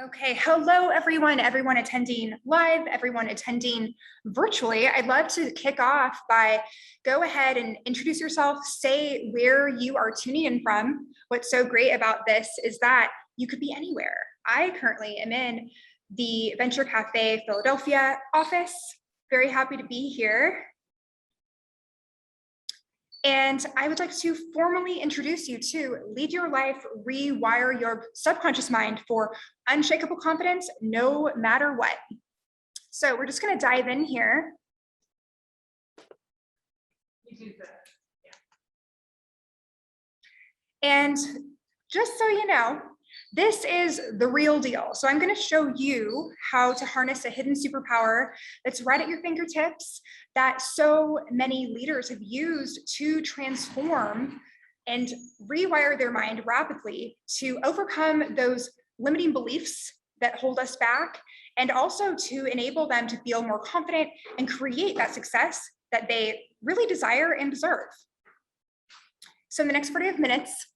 Okay, hello everyone attending live, everyone attending virtually. I'd love to kick off by go ahead and introduce yourself, say where you are tuning in from. What's so great about this is that you could be anywhere. I currently am in the Venture Café Philadelphia office. Very happy to be here. And I would like to formally introduce you to Lead Your Life, Rewire Your Subconscious Mind for Unshakable Confidence, no matter what. So we're just going to dive in here. And just so you know, this is the real deal. So I'm going to show you how to harness a hidden superpower that's right at your fingertips that so many leaders have used to transform and rewire their mind rapidly to overcome those limiting beliefs that hold us back, and also to enable them to feel more confident and create that success that they really desire and deserve. So in the next 45 minutes,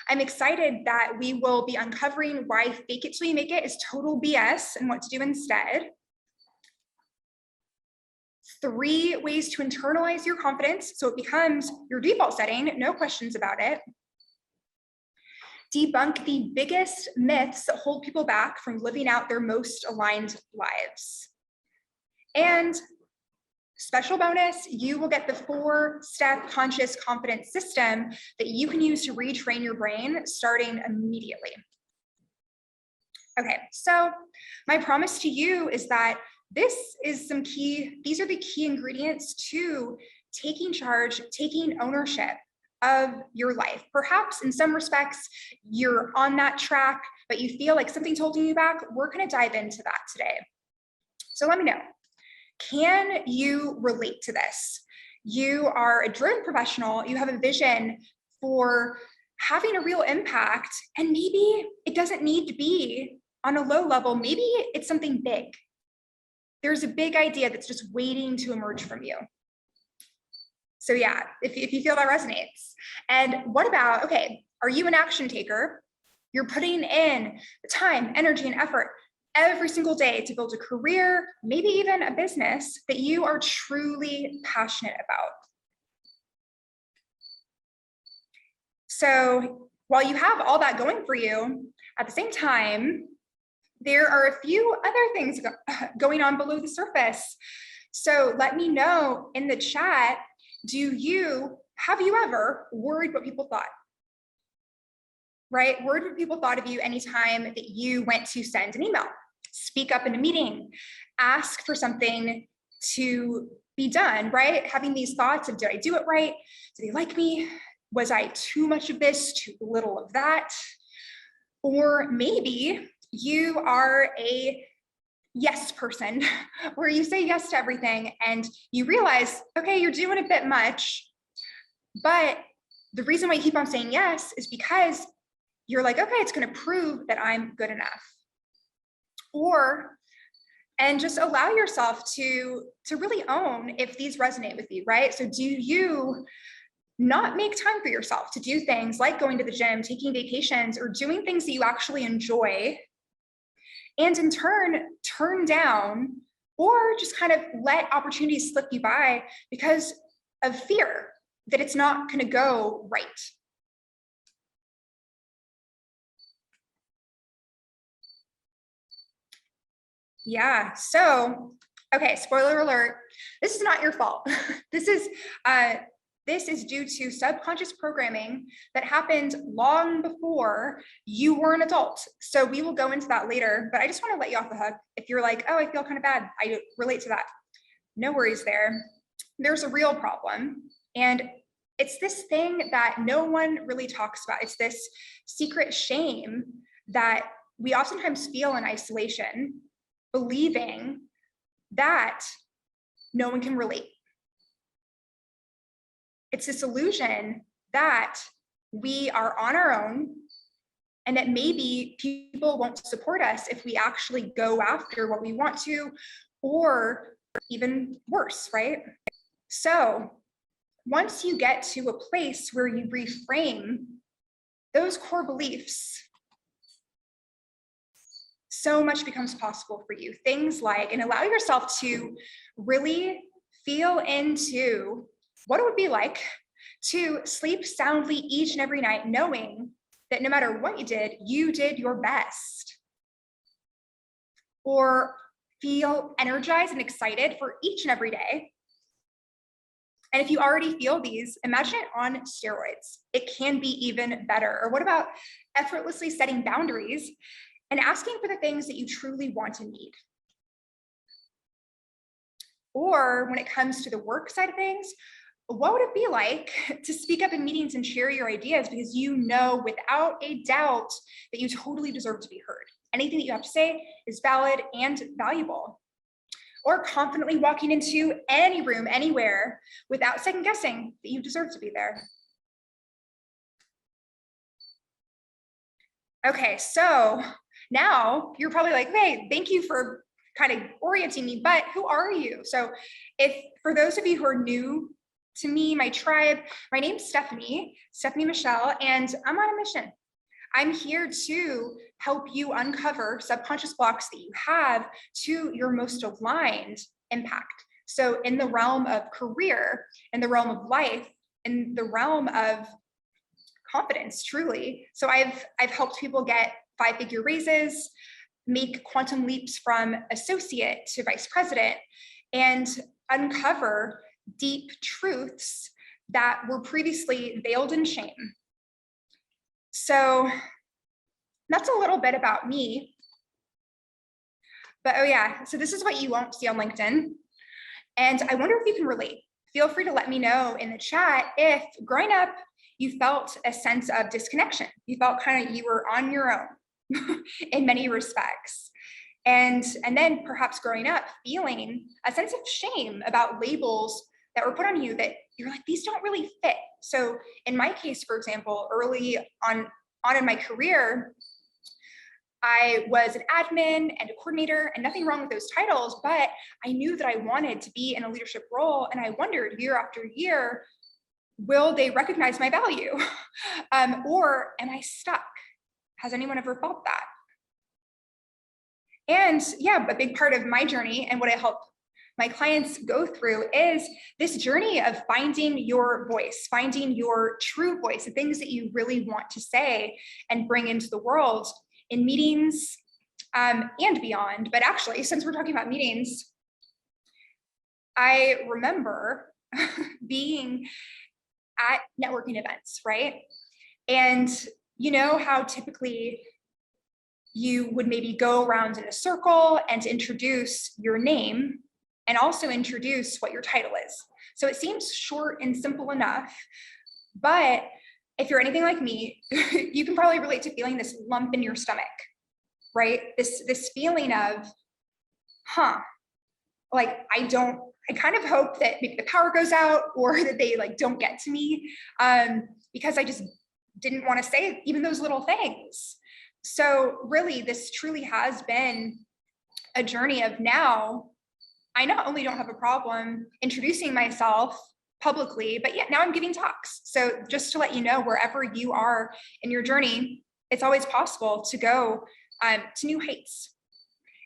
I'm excited that we will be uncovering why fake it till you make it is total BS and what to do instead. 3 ways to internalize your confidence so it becomes your default setting, no questions about it. Debunk the biggest myths that hold people back from living out their most aligned lives. And special bonus, you will get the 4-step conscious confidence system that you can use to retrain your brain starting immediately. Okay, so my promise to you is that these are the key ingredients to taking charge, taking ownership of your life. Perhaps in some respects, you're on that track, but you feel like something's holding you back. We're gonna dive into that today. So let me know. Can you relate to this? You are a driven professional, you have a vision for having a real impact, and maybe it doesn't need to be on a low level, maybe it's something big. There's a big idea that's just waiting to emerge from you. So yeah, if you feel that resonates. And what about, okay, are you an action taker? You're putting in the time, energy, and effort every single day to build a career, maybe even a business that you are truly passionate about. So while you have all that going for you, at the same time, there are a few other things going on below the surface. So let me know in the chat, have you ever worried what people thought? Right? Worried what people thought of you anytime that you went to send an email, speak up in a meeting, ask for something to be done, right? Having these thoughts of, did I do it right? Did they like me? Was I too much of this, too little of that? Or maybe you are a yes person where you say yes to everything and you realize, okay, you're doing a bit much, but the reason why you keep on saying yes is because you're like, okay, it's going to prove that I'm good enough. And just allow yourself to really own if these resonate with you, right? So do you not make time for yourself to do things like going to the gym, taking vacations, or doing things that you actually enjoy, and in turn down or just kind of let opportunities slip you by because of fear that it's not going to go right? Yeah, so, okay, spoiler alert, this is not your fault. This is due to subconscious programming that happened long before you were an adult. So we will go into that later, but I just want to let you off the hook. If you're like, oh, I feel kind of bad, I relate to that. No worries there. There's a real problem. And it's this thing that no one really talks about. It's this secret shame that we oftentimes feel in isolation, believing that no one can relate. It's this illusion that we are on our own and that maybe people won't support us if we actually go after what we want to, or even worse, right? So once you get to a place where you reframe those core beliefs, so much becomes possible for you. Things like, and allow yourself to really feel into what it would be like to sleep soundly each and every night, knowing that no matter what you did your best. Or feel energized and excited for each and every day. And if you already feel these, imagine it on steroids. It can be even better. Or what about effortlessly setting boundaries and asking for the things that you truly want and need? Or when it comes to the work side of things, what would it be like to speak up in meetings and share your ideas because you know without a doubt that you totally deserve to be heard? Anything that you have to say is valid and valuable. Or confidently walking into any room, anywhere, without second guessing that you deserve to be there. Okay, so now you're probably like, hey, thank you for kind of orienting me, but who are you? So for those of you who are new to me, my tribe, my name's Stephanie Michelle, and I'm on a mission. I'm here to help you uncover subconscious blocks that you have to your most aligned impact. So in the realm of career, in the realm of life, in the realm of confidence, truly. So I've helped people get 5-figure raises, make quantum leaps from associate to vice president, and uncover deep truths that were previously veiled in shame. So that's a little bit about me. But oh yeah, so this is what you won't see on LinkedIn. And I wonder if you can relate. Feel free to let me know in the chat if growing up, you felt a sense of disconnection. You felt kind of you were on your own in many respects. And then perhaps growing up feeling a sense of shame about labels that were put on you that you're like, these don't really fit. So in my case, for example, early on in my career, I was an admin and a coordinator, and nothing wrong with those titles, but I knew that I wanted to be in a leadership role. And I wondered year after year, will they recognize my value? Or am I stuck? Has anyone ever felt that? And yeah, a big part of my journey and what I help my clients go through is this journey of finding your voice, finding your true voice, the things that you really want to say and bring into the world in meetings and beyond. But actually, since we're talking about meetings, I remember being at networking events, right? And you know how typically you would maybe go around in a circle and introduce your name and also introduce what your title is. So it seems short and simple enough, but if you're anything like me, you can probably relate to feeling this lump in your stomach, right? This feeling of, like I kind of hope that maybe the power goes out or that they like don't get to me because I just didn't want to say even those little things. So really, this truly has been a journey of now, I not only don't have a problem introducing myself publicly, but yet now I'm giving talks. So just to let you know, wherever you are in your journey, it's always possible to go to new heights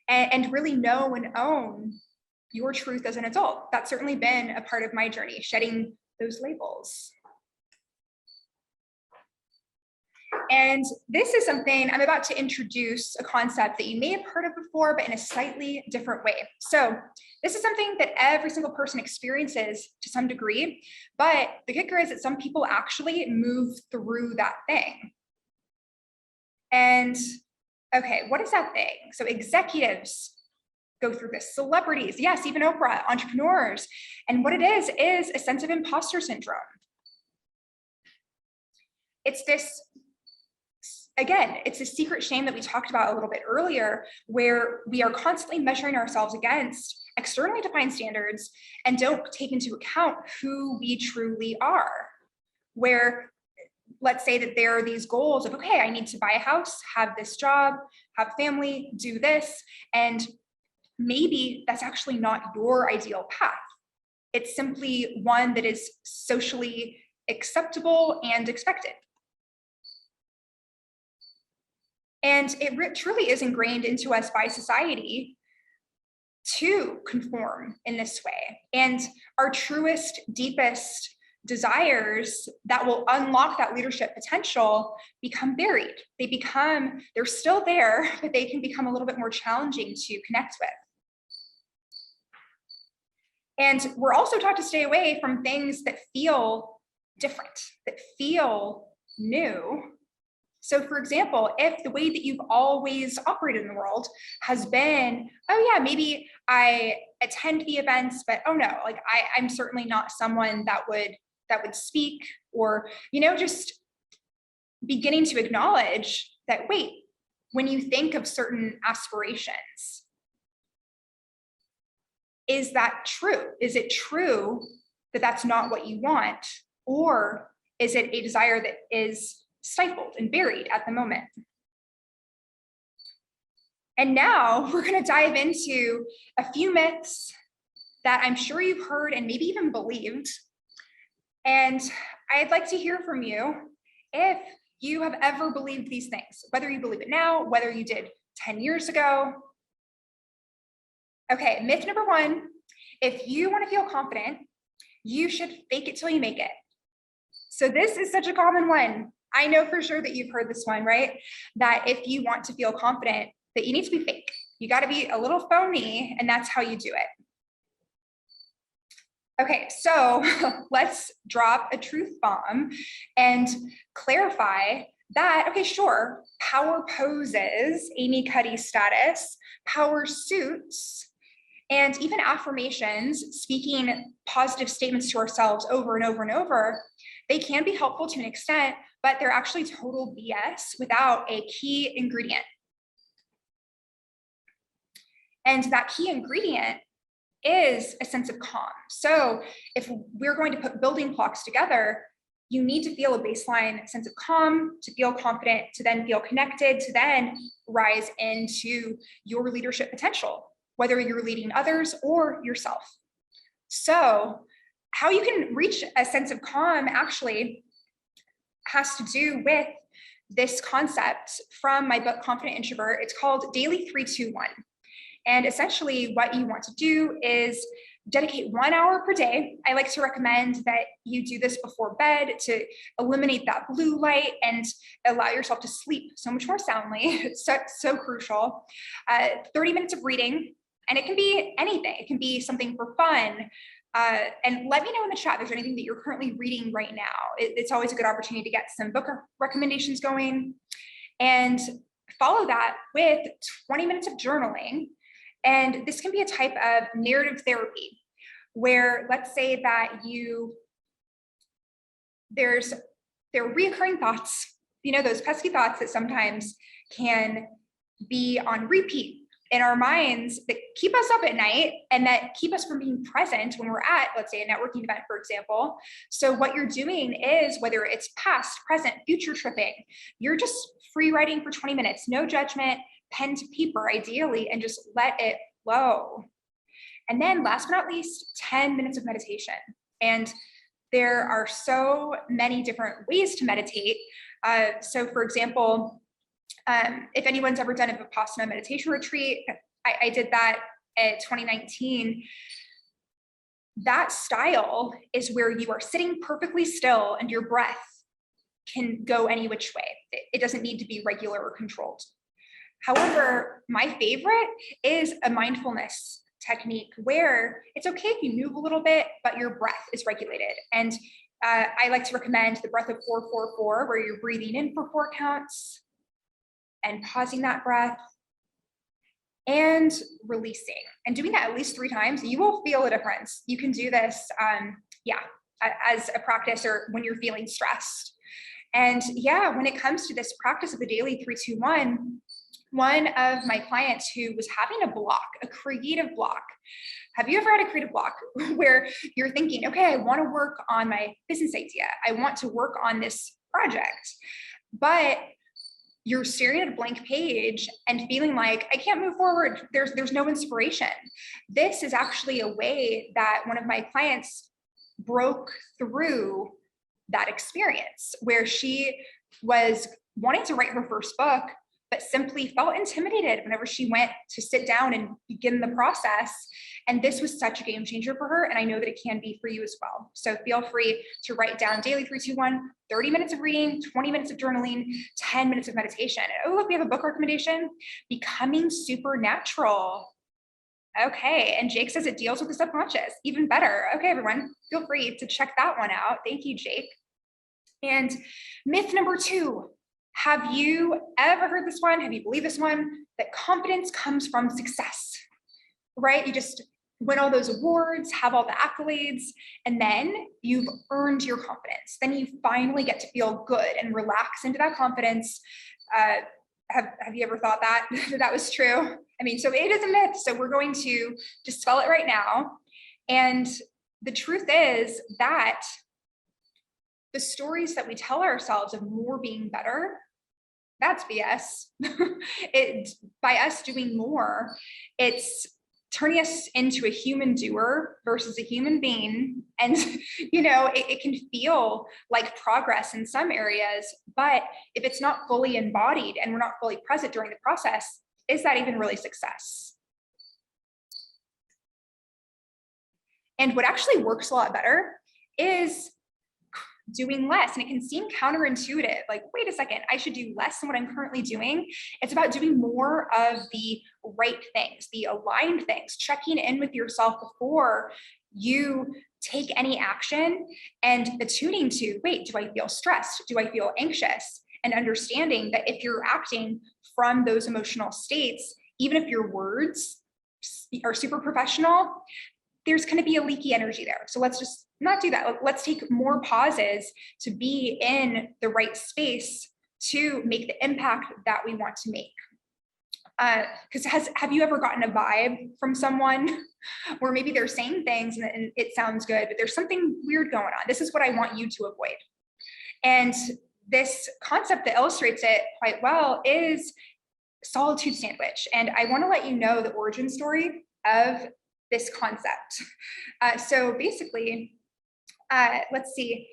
and really know and own your truth as an adult. That's certainly been a part of my journey, shedding those labels. And this is something I'm about to introduce, a concept that you may have heard of before, but in a slightly different way. So this is something that every single person experiences to some degree, but the kicker is that some people actually move through that thing. And okay, what is that thing? So executives go through this, celebrities, yes, even Oprah, entrepreneurs. And what it is a sense of imposter syndrome. It's this, again, it's a secret shame that we talked about a little bit earlier, where we are constantly measuring ourselves against externally defined standards and don't take into account who we truly are. Where, let's say that there are these goals of, okay, I need to buy a house, have this job, have a family, do this, and maybe that's actually not your ideal path. It's simply one that is socially acceptable and expected. And it truly is ingrained into us by society to conform in this way. And our truest, deepest desires that will unlock that leadership potential become buried. They're still there, but they can become a little bit more challenging to connect with. And we're also taught to stay away from things that feel different, that feel new. So for example, if the way that you've always operated in the world has been, oh yeah, maybe I attend the events, but oh no, like I'm certainly not someone that would speak, or, just beginning to acknowledge that, wait, when you think of certain aspirations, is that true? Is it true that that's not what you want? Or is it a desire that is stifled and buried at the moment? And now we're going to dive into a few myths that I'm sure you've heard and maybe even believed. And I'd like to hear from you if you have ever believed these things, whether you believe it now, whether you did 10 years ago. Okay, myth number one, if you want to feel confident, you should fake it till you make it. So this is such a common one. I know for sure that you've heard this one, right? That if you want to feel confident, that you need to be fake. You got to be a little phony, and that's how you do it. Okay, so let's drop a truth bomb and clarify that, okay, sure, power poses, Amy Cuddy status, power suits, and even affirmations, speaking positive statements to ourselves over and over and over, they can be helpful to an extent, but they're actually total BS without a key ingredient. And that key ingredient is a sense of calm. So if we're going to put building blocks together, you need to feel a baseline sense of calm, to feel confident, to then feel connected, to then rise into your leadership potential, whether you're leading others or yourself. So how you can reach a sense of calm actually has to do with this concept from my book, Confident Introvert. It's called Daily 3-2-1. And essentially what you want to do is dedicate 1 hour per day. I like to recommend that you do this before bed to eliminate that blue light and allow yourself to sleep so much more soundly. It's so crucial. 30 minutes of reading, and it can be anything. It can be something for fun. And let me know in the chat if there's anything that you're currently reading right now. It's always a good opportunity to get some book recommendations going. And follow that with 20 minutes of journaling. And this can be a type of narrative therapy where, let's say that there are reoccurring thoughts, those pesky thoughts that sometimes can be on repeat in our minds that keep us up at night and that keep us from being present when we're at, let's say, a networking event, for example. So what you're doing is, whether it's past, present, future tripping, you're just free writing for 20 minutes, no judgment, pen to paper ideally, and just let it flow. And then last but not least, 10 minutes of meditation. And there are so many different ways to meditate. So for example, if anyone's ever done a Vipassana meditation retreat, I did that in 2019. That style is where you are sitting perfectly still and your breath can go any which way. It doesn't need to be regular or controlled. However, my favorite is a mindfulness technique where it's okay if you move a little bit, but your breath is regulated. And I like to recommend the breath of 4-4-4, where you're breathing in for 4 counts and pausing that breath and releasing. And doing that at least 3 times, you will feel a difference. You can do this, as a practice or when you're feeling stressed. And yeah, when it comes to this practice of the daily 3-2-1, one of my clients who was having a block, a creative block. Have you ever had a creative block where you're thinking, okay, I want to work on my business idea. I want to work on this project, but you're staring at a blank page and feeling like, I can't move forward. There's no inspiration. This is actually a way that one of my clients broke through that experience, where she was wanting to write her first book, but simply felt intimidated whenever she went to sit down and begin the process. And this was such a game changer for her. And I know that it can be for you as well. So feel free to write down daily 3-2-1, 30 minutes of reading, 20 minutes of journaling, 10 minutes of meditation. Oh, look, we have a book recommendation, Becoming Supernatural. Okay, and Jake says it deals with the subconscious, even better. Okay, everyone, feel free to check that one out. Thank you, Jake. And myth number 2, have you ever heard this one? Have you believed this one? That confidence comes from success, right? You just win all those awards, have all the accolades, and then you've earned your confidence. Then you finally get to feel good and relax into that confidence. Have you ever thought that that was true? I mean, so it is a myth. So we're going to dispel it right now. And the truth is that the stories that we tell ourselves of more being better, that's BS. By us doing more, it's turning us into a human doer versus a human being. And, it can feel like progress in some areas, but if it's not fully embodied and we're not fully present during the process, is that even really success? And what actually works a lot better is doing less. And it can seem counterintuitive, like, wait a second, I should do less than what I'm currently doing. It's about doing more of the right things, the aligned things, checking in with yourself before you take any action, and attuning to, wait, do I feel stressed? Do I feel anxious? And understanding that if you're acting from those emotional states, even if your words are super professional, there's going to be a leaky energy there. So let's just not do that. Let's take more pauses to be in the right space to make the impact that we want to make. Because have you ever gotten a vibe from someone where maybe they're saying things and it sounds good, but there's something weird going on? This is what I want you to avoid. And this concept that illustrates it quite well is solitude sandwich. And I want to let you know the origin story of this concept. So basically, let's see,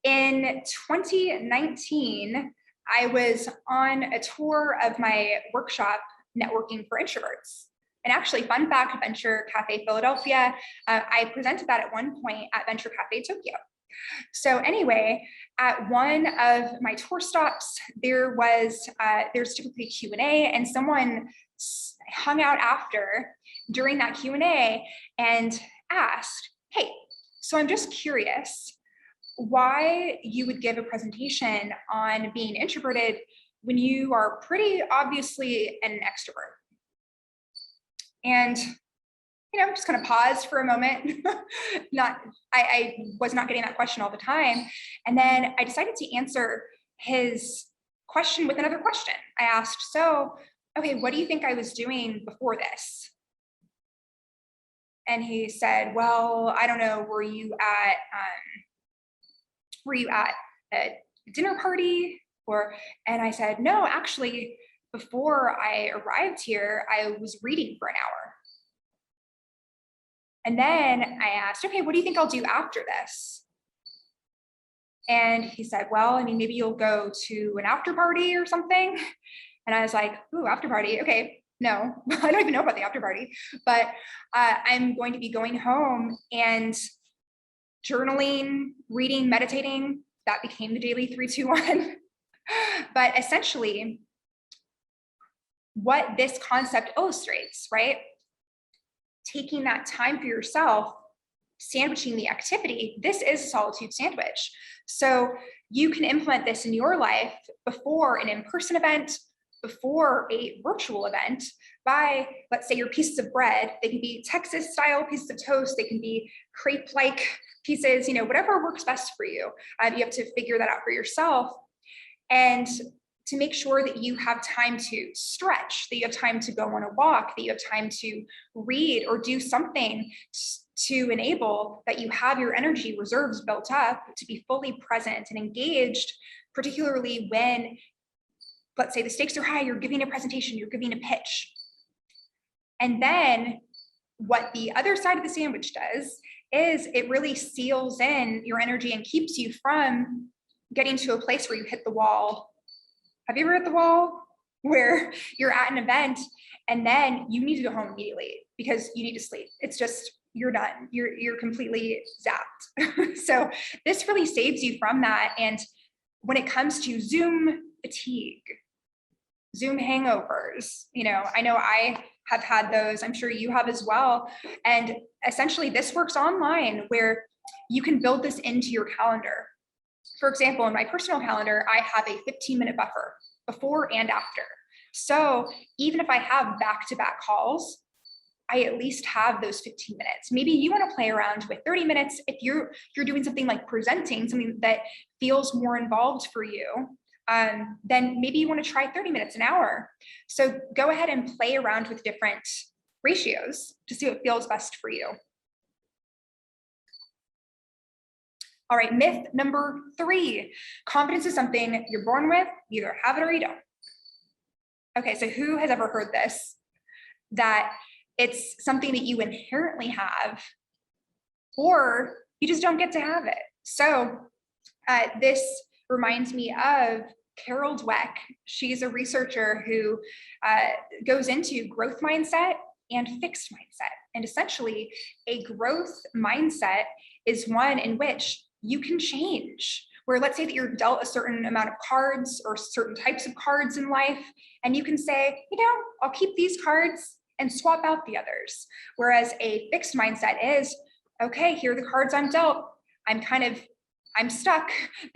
in 2019, I was on a tour of my workshop, Networking for Introverts. And actually, fun fact, Venture Café Philadelphia, I presented that at one point at Venture Café Tokyo. So anyway, at one of my tour stops, there's typically a Q&A, and someone hung out after during that Q&A and asked, hey, so I'm just curious why you would give a presentation on being introverted when you are pretty obviously an extrovert. And just kind of paused for a moment. I was not getting that question all the time. And then I decided to answer his question with another question. I asked, so, okay, what do you think I was doing before this? And he said, well, I don't know, were you at a dinner party? And I said, no, actually, before I arrived here, I was reading for an hour. And then I asked, okay, what do you think I'll do after this? And he said, well, I mean, maybe you'll go to an after party or something. And I was like, ooh, after party. Okay, no, I don't even know about the after party, but I'm going to be going home and journaling, reading, meditating. That became the daily 3-2-1. But essentially, what this concept illustrates, right? Taking that time for yourself, sandwiching the activity, this is a solitude sandwich. So you can implement this in your life before an in-person event, before a virtual event, by, let's say, your pieces of bread. They can be Texas style pieces of toast, they can be crepe-like pieces, whatever works best for you. You have to figure that out for yourself. And to make sure that you have time to stretch, that you have time to go on a walk, that you have time to read or do something to enable that you have your energy reserves built up to be fully present and engaged, particularly when, let's say, the stakes are high, you're giving a presentation, you're giving a pitch. And then what the other side of the sandwich does is it really seals in your energy and keeps you from getting to a place where you hit the wall. Have you ever hit the wall? where you're at an event and then you need to go home immediately because you need to sleep. It's just, you're done. You're completely zapped. So this really saves you from that. And when it comes to Zoom fatigue, Zoom hangovers, I know I have had those. I'm sure you have as well. And essentially this works online where you can build this into your calendar. For example, in my personal calendar, I have a 15-minute buffer before and after. So even if I have back-to-back calls, I at least have those 15 minutes. Maybe you want to play around with 30 minutes if you're doing something like presenting, something that feels more involved for you. Then maybe you want to try 30 minutes, an hour. So go ahead and play around with different ratios to see what feels best for you. All right, myth number 3, confidence is something you're born with, you either have it or you don't. Okay, so who has ever heard this? That it's something that you inherently have, or you just don't get to have it. So this reminds me of Carol Dweck. She's a researcher who goes into growth mindset and fixed mindset. And essentially, a growth mindset is one in which you can change. Where let's say that you're dealt a certain amount of cards or certain types of cards in life, and you can say, I'll keep these cards and swap out the others. Whereas a fixed mindset is, okay, here are the cards I'm dealt. I'm stuck.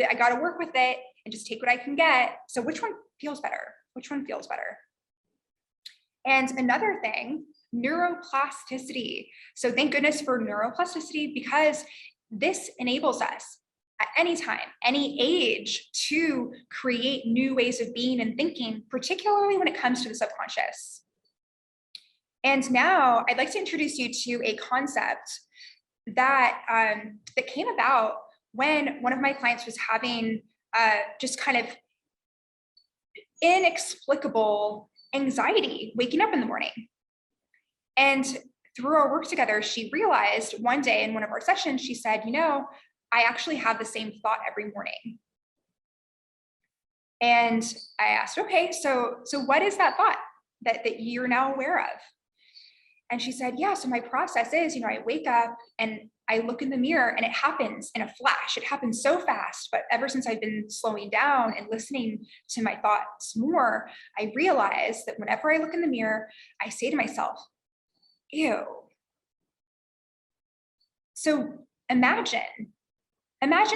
I got to work with it and just take what I can get. So which one feels better? Which one feels better? And another thing, neuroplasticity. So thank goodness for neuroplasticity, because this enables us at any time, any age, to create new ways of being and thinking, particularly when it comes to the subconscious. And now I'd like to introduce you to a concept that that came about when one of my clients was having just kind of inexplicable anxiety waking up in the morning. And through our work together, she realized one day in one of our sessions, she said, I actually have the same thought every morning. And I asked, okay, so what is that thought that you're now aware of? And she said, yeah, so my process is, I wake up and I look in the mirror and it happens in a flash. It happens so fast. But ever since I've been slowing down and listening to my thoughts more, I realize that whenever I look in the mirror, I say to myself, ew. So imagine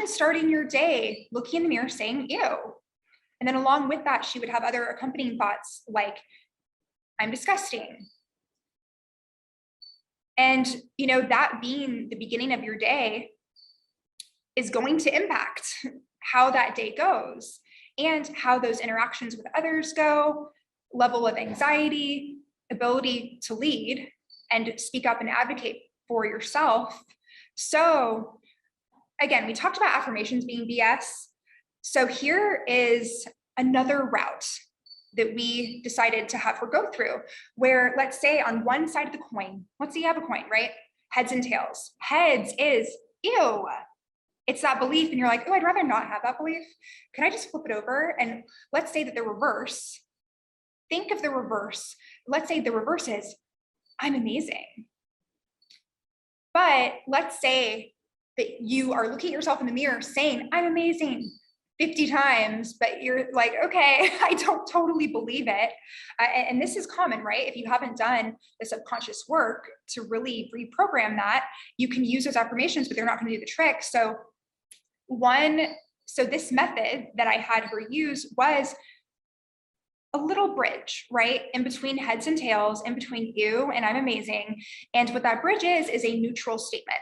starting your day looking in the mirror saying, ew. And then along with that, she would have other accompanying thoughts like, I'm disgusting. And, that being the beginning of your day is going to impact how that day goes and how those interactions with others go, level of anxiety, ability to lead and speak up and advocate for yourself. So again, we talked about affirmations being BS. So here is another route that we decided to have her go through, where let's say on one side of the coin, let's say you have a coin, right? Heads and tails. Heads is, ew. It's that belief and you're like, oh, I'd rather not have that belief. Can I just flip it over? And let's say that the reverse, think of the reverse. Let's say the reverse is, I'm amazing. But let's say that you are looking at yourself in the mirror saying, I'm amazing 50 times, but you're like, okay, I don't totally believe it. And this is common, right? If you haven't done the subconscious work to really reprogram that, you can use those affirmations, but they're not going to do the trick. So this method that I had her use was a little bridge, right? In between heads and tails, in between you and I'm amazing. And what that bridge is a neutral statement.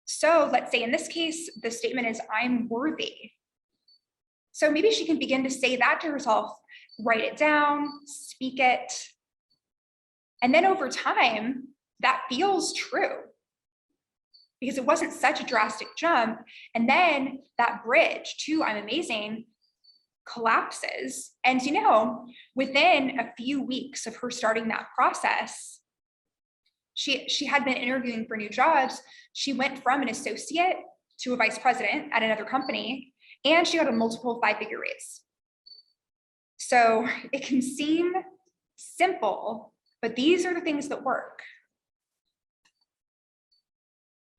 So let's say in this case, the statement is, I'm worthy. So maybe she can begin to say that to herself, write it down, speak it. And then over time, that feels true because it wasn't such a drastic jump. And then that bridge to I'm amazing collapses. And within a few weeks of her starting that process, she had been interviewing for new jobs. She went from an associate to a vice president at another company, and she got a multiple 5-figure raise. So it can seem simple, but these are the things that work.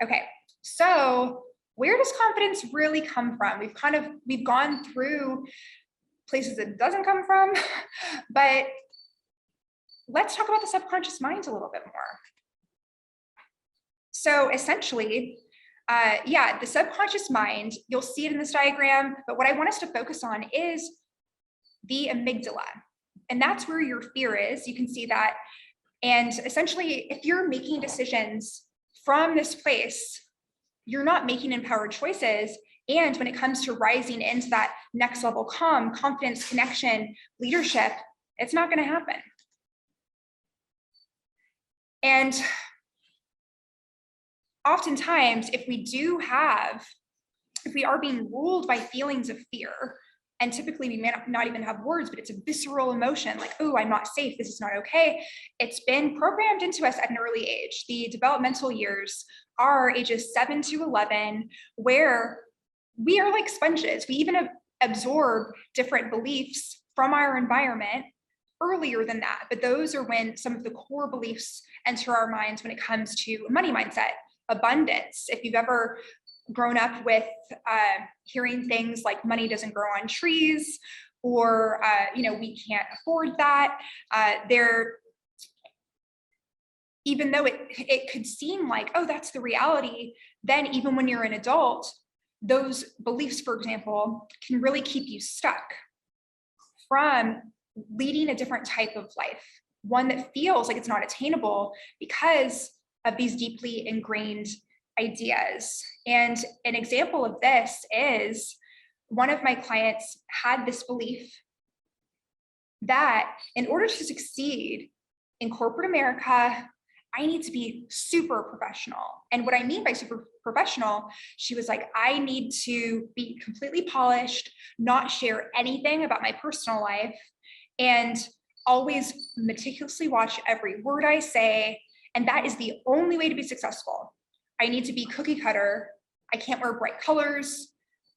Okay, so where does confidence really come from? We've gone through places it doesn't come from, but let's talk about the subconscious mind a little bit more. So essentially, the subconscious mind, you'll see it in this diagram, but what I want us to focus on is the amygdala. And that's where your fear is. You can see that. And essentially, if you're making decisions from this place, you're not making empowered choices. And when it comes to rising into that next level calm, confidence, connection, leadership, it's not going to happen. And oftentimes, if we are being ruled by feelings of fear, and typically we may not even have words, but it's a visceral emotion like, oh, I'm not safe, this is not okay. It's been programmed into us at an early age. The developmental years are ages 7 to 11, where we are like sponges. We even absorb different beliefs from our environment earlier than that. But those are when some of the core beliefs enter our minds when it comes to money mindset, abundance. If you've ever grown up with hearing things like money doesn't grow on trees, or we can't afford that. Even though it could seem like, oh, that's the reality, then even when you're an adult, those beliefs, for example, can really keep you stuck from leading a different type of life, one that feels like it's not attainable because of these deeply ingrained ideas. And an example of this is one of my clients had this belief that in order to succeed in corporate America, I need to be super professional. And what I mean by super professional, she was like, I need to be completely polished, not share anything about my personal life, and always meticulously watch every word I say. And that is the only way to be successful. I need to be cookie cutter. I can't wear bright colors.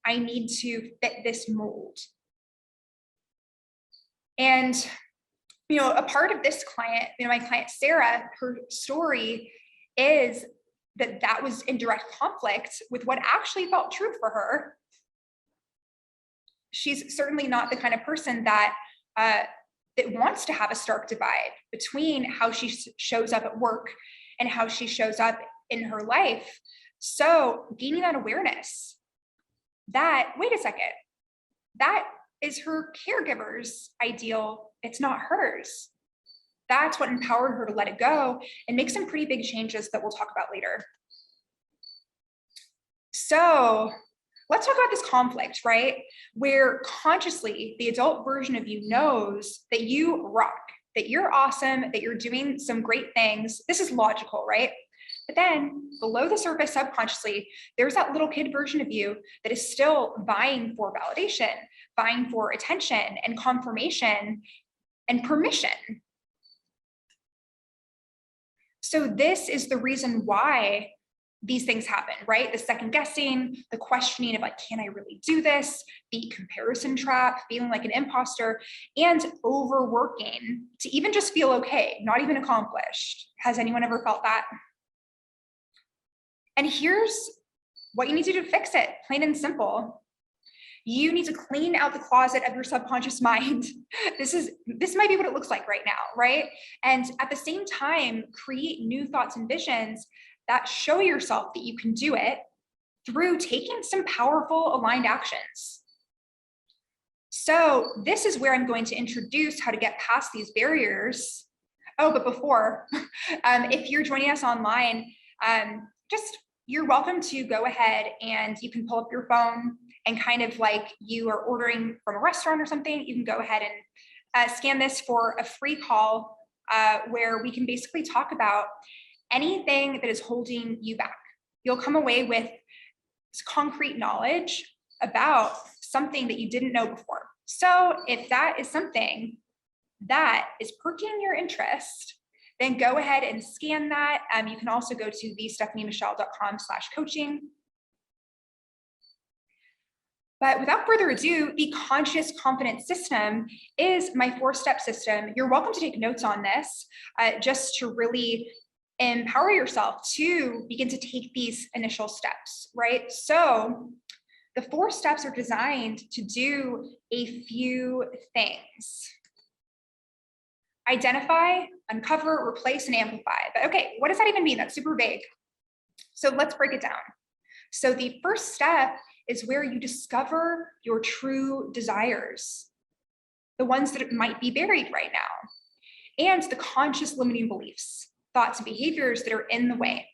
I need to fit this mold. And, a part of this client, my client, Sarah, her story is that was in direct conflict with what actually felt true for her. She's certainly not the kind of person that wants to have a stark divide between how she shows up at work and how she shows up in her life. So gaining that awareness that, wait a second, that is her caregiver's ideal. It's not hers. That's what empowered her to let it go and make some pretty big changes that we'll talk about later. So let's talk about this conflict, right? Where consciously the adult version of you knows that you rock, that you're awesome, that you're doing some great things. This is logical, right? But then below the surface, subconsciously, there's that little kid version of you that is still vying for validation, vying for attention and confirmation and permission. So this is the reason why these things happen, right? The second guessing, the questioning of like, can I really do this? The comparison trap, feeling like an imposter, and overworking to even just feel okay, not even accomplished. Has anyone ever felt that? And here's what you need to do to fix it, plain and simple. You need to clean out the closet of your subconscious mind. This might be what it looks like right now, right? And at the same time, create new thoughts and visions that show yourself that you can do it through taking some powerful aligned actions. So this is where I'm going to introduce how to get past these barriers. Oh, but before, if you're joining us online, you're welcome to go ahead and you can pull up your phone and kind of like you are ordering from a restaurant or something, you can go ahead and scan this for a free call where we can basically talk about anything that is holding you back. You'll come away with concrete knowledge about something that you didn't know before. So if that is something that is perking your interest, then go ahead and scan that. You can also go to thestephaniemichelle.com/coaching. But without further ado, the conscious confidence system is my 4-step system. You're welcome to take notes on this just to really empower yourself to begin to take these initial steps, right? So the 4 steps are designed to do a few things. Identify, uncover, replace, and amplify. But okay, what does that even mean? That's super vague. So let's break it down. So the first step is where you discover your true desires, the ones that might be buried right now, and the conscious limiting beliefs, thoughts, and behaviors that are in the way.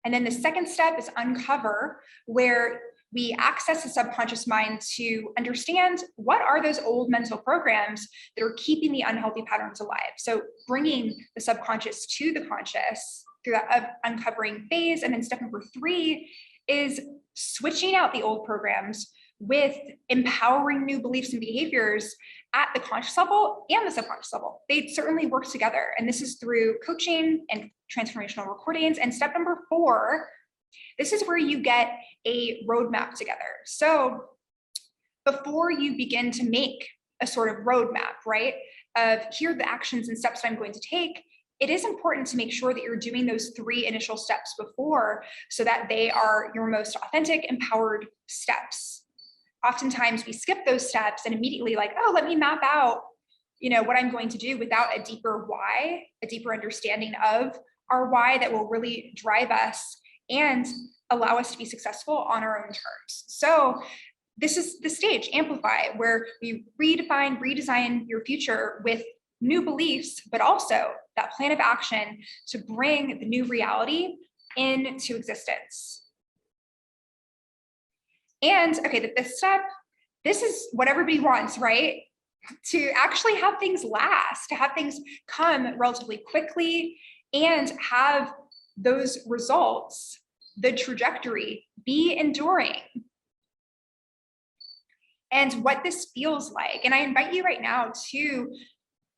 And then the second step is uncover, where we access the subconscious mind to understand what are those old mental programs that are keeping the unhealthy patterns alive. So bringing the subconscious to the conscious through that uncovering phase. And then step number 3 is switching out the old programs with empowering new beliefs and behaviors at the conscious level and the subconscious level. They certainly work together. And this is through coaching and transformational recordings. And step number 4, this is where you get a roadmap together. So before you begin to make a sort of roadmap, right, of here are the actions and steps that I'm going to take, it is important to make sure that you're doing those 3 initial steps before so that they are your most authentic, empowered steps. Oftentimes we skip those steps and immediately like, oh, let me map out, what I'm going to do without a deeper why, a deeper understanding of our why that will really drive us and allow us to be successful on our own terms. So this is the stage, amplify, where we redefine, redesign your future with new beliefs, but also that plan of action to bring the new reality into existence. And okay, the 5th step, this is what everybody wants, right? To actually have things last, to have things come relatively quickly and have those results, the trajectory, be enduring. And what this feels like, and I invite you right now to,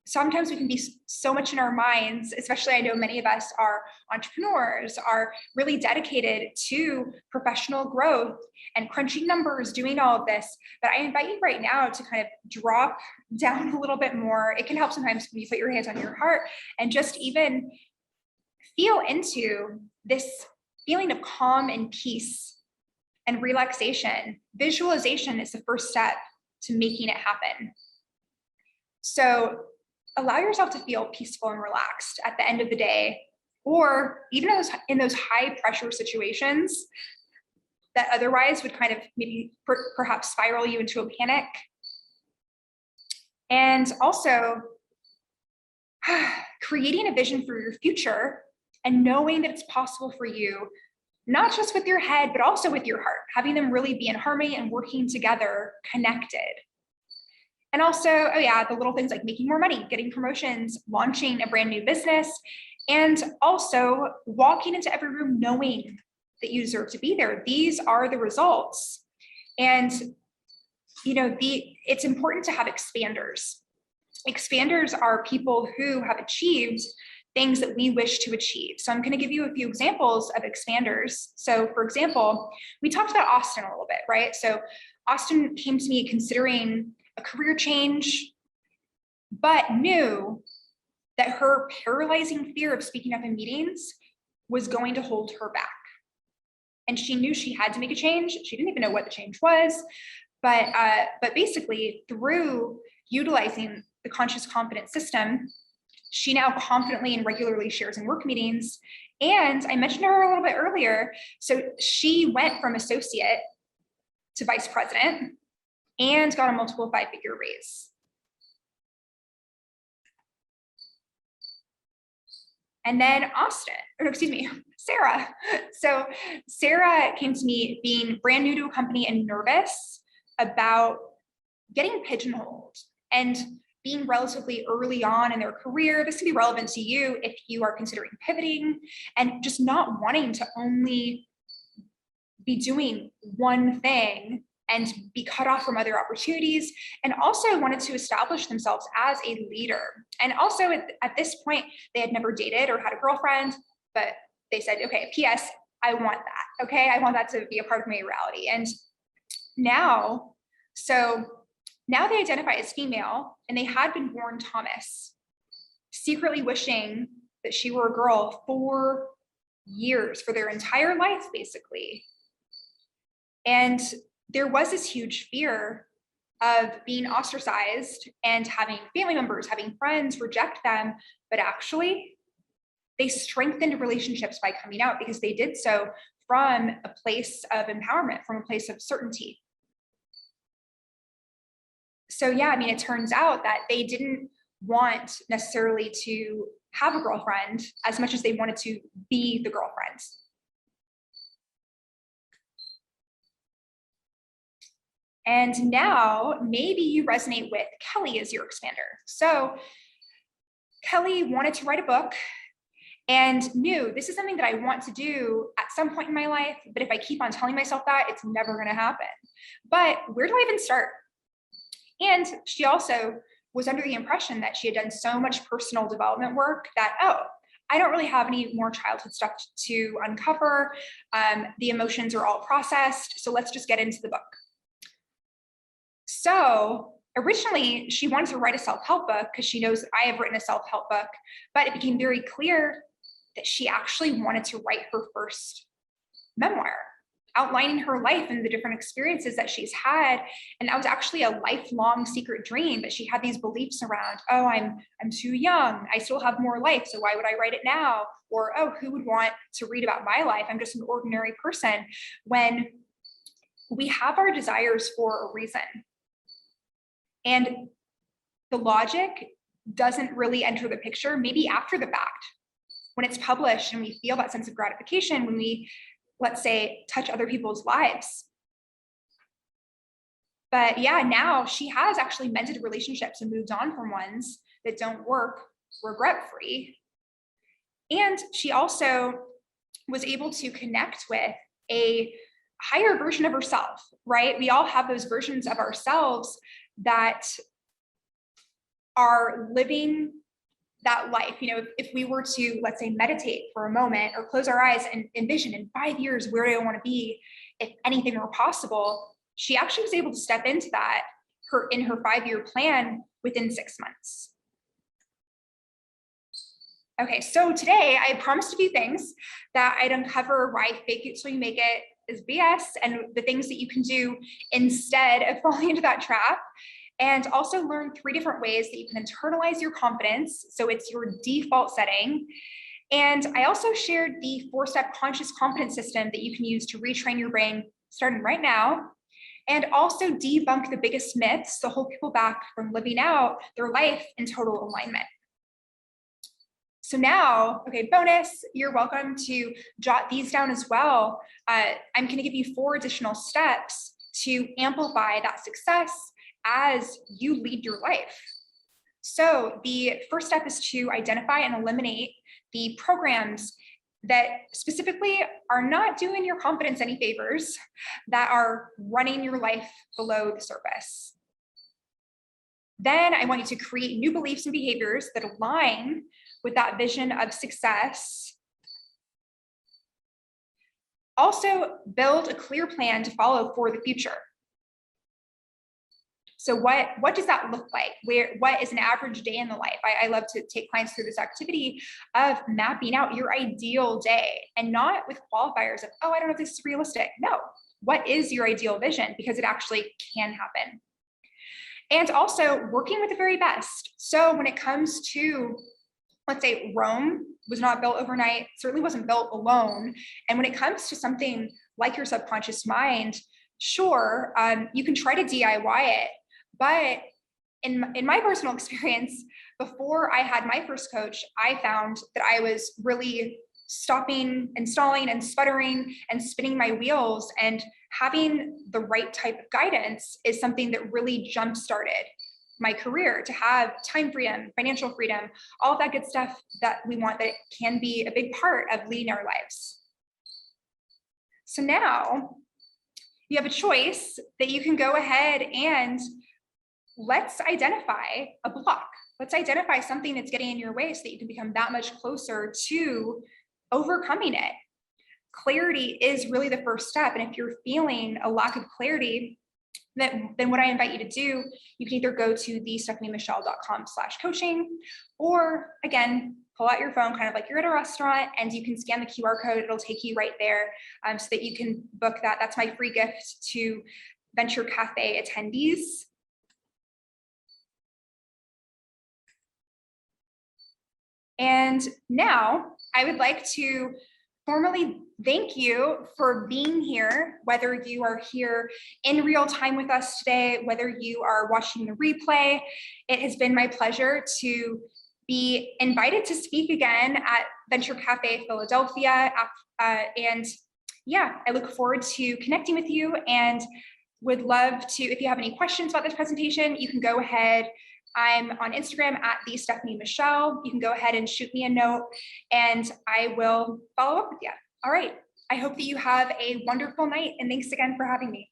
sometimes we can be so much in our minds, especially I know many of us are entrepreneurs, are really dedicated to professional growth and crunching numbers, doing all of this. But I invite you right now to kind of drop down a little bit more. It can help sometimes when you put your hands on your heart and just even feel into this feeling of calm and peace and relaxation. Visualization is the first step to making it happen. So allow yourself to feel peaceful and relaxed at the end of the day, or even in those high pressure situations that otherwise would kind of maybe perhaps spiral you into a panic. And also creating a vision for your future and knowing that it's possible for you, not just with your head, but also with your heart, having them really be in harmony and working together, connected. And also, oh yeah, the little things like making more money, getting promotions, launching a brand new business, and also walking into every room knowing that you deserve to be there. These are the results. And it's important to have expanders. Expanders are people who have achieved things that we wish to achieve. So I'm going to give you a few examples of expanders. So for example, we talked about Austin a little bit, right? So Austin came to me considering a career change, but knew that her paralyzing fear of speaking up in meetings was going to hold her back. And she knew she had to make a change. She didn't even know what the change was, but basically through utilizing the conscious confidence system, she now confidently and regularly shares in work meetings. And I mentioned her a little bit earlier. So she went from associate to vice president and got a multiple 5-figure raise. And then Sarah. So Sarah came to me being brand new to a company and nervous about getting pigeonholed and being relatively early on in their career. This can be relevant to you if you are considering pivoting and just not wanting to only be doing one thing and be cut off from other opportunities, and also wanted to establish themselves as a leader. And also at this point, they had never dated or had a girlfriend, but they said, okay, P.S., I want that, okay? I want that to be a part of my reality. And Now, so now they identify as female, and they had been born Thomas, secretly wishing that she were a girl for years, for their entire life, basically. And there was this huge fear of being ostracized and having family members, having friends reject them, but actually they strengthened relationships by coming out because they did so from a place of empowerment, from a place of certainty. So yeah, I mean, it turns out that they didn't want necessarily to have a girlfriend as much as they wanted to be the girlfriend. And now maybe you resonate with Kelly as your expander. So Kelly wanted to write a book and knew this is something that I want to do at some point in my life, but if I keep on telling myself that, it's never going to happen. But where do I even start? And she also was under the impression that she had done so much personal development work that, oh, I don't really have any more childhood stuff to uncover. The emotions are all processed, so let's just get into the book. So originally, she wanted to write a self-help book because she knows I have written a self-help book, but it became very clear that she actually wanted to write her first memoir, outlining her life and the different experiences that she's had. And that was actually a lifelong secret dream, but she had these beliefs around, oh, I'm too young, I still have more life, so why would I write it now? Or, oh, who would want to read about my life? I'm just an ordinary person. When we have our desires for a reason, and the logic doesn't really enter the picture, maybe after the fact, when it's published and we feel that sense of gratification, when we, let's say, touch other people's lives. But yeah, now she has actually mended relationships and moved on from ones that don't work regret-free. And she also was able to connect with a higher version of herself, right? We all have those versions of ourselves that are living that life. You know, if we were to, let's say, meditate for a moment or close our eyes and envision in 5 years, where do I want to be if anything were possible? She actually was able to step into that in her 5-year plan within 6 months. Okay, so today I promised a few things that I'd uncover why fake it till you make it is BS and the things that you can do instead of falling into that trap. And also learn 3 different ways that you can internalize your confidence, so it's your default setting. And I also shared the 4-step conscious confidence system that you can use to retrain your brain starting right now, and also debunk the biggest myths that hold people back from living out their life in total alignment. So now, okay, bonus, you're welcome to jot these down as well. I'm going to give you 4 additional steps to amplify that success as you lead your life. So the first step is to identify and eliminate the programs that specifically are not doing your confidence any favors, that are running your life below the surface. Then I want you to create new beliefs and behaviors that align with that vision of success. Also, build a clear plan to follow for the future. So what does that look like? What is an average day in the life? I love to take clients through this activity of mapping out your ideal day, and not with qualifiers of, oh, I don't know if this is realistic. No, what is your ideal vision? Because it actually can happen. And also working with the very best. So when it comes to, let's say, Rome was not built overnight, certainly wasn't built alone. And when it comes to something like your subconscious mind, sure, you can try to DIY it. But in my personal experience, before I had my first coach, I found that I was really stopping and stalling and sputtering and spinning my wheels, and having the right type of guidance is something that really jump-started my career, to have time freedom, financial freedom, all of that good stuff that we want, that can be a big part of leading our lives. So now you have a choice that you can go ahead and let's identify a block. Let's identify something that's getting in your way so that you can become that much closer to overcoming it. Clarity is really the first step. And if you're feeling a lack of clarity, then what I invite you to do, you can either go to thestephaniemichelle.com/coaching, or again, pull out your phone, kind of like you're at a restaurant, and you can scan the QR code. It'll take you right there so that you can book that. That's my free gift to Venture Cafe attendees. And now I would like to formally thank you for being here, whether you are here in real time with us today, whether you are watching the replay. It has been my pleasure to be invited to speak again at Venture Cafe Philadelphia. And yeah, I look forward to connecting with you, and would love to, if you have any questions about this presentation, you can go ahead. I'm on Instagram at @thestephaniemichelle. You can go ahead and shoot me a note and I will follow up with you. All right. I hope that you have a wonderful night, and thanks again for having me.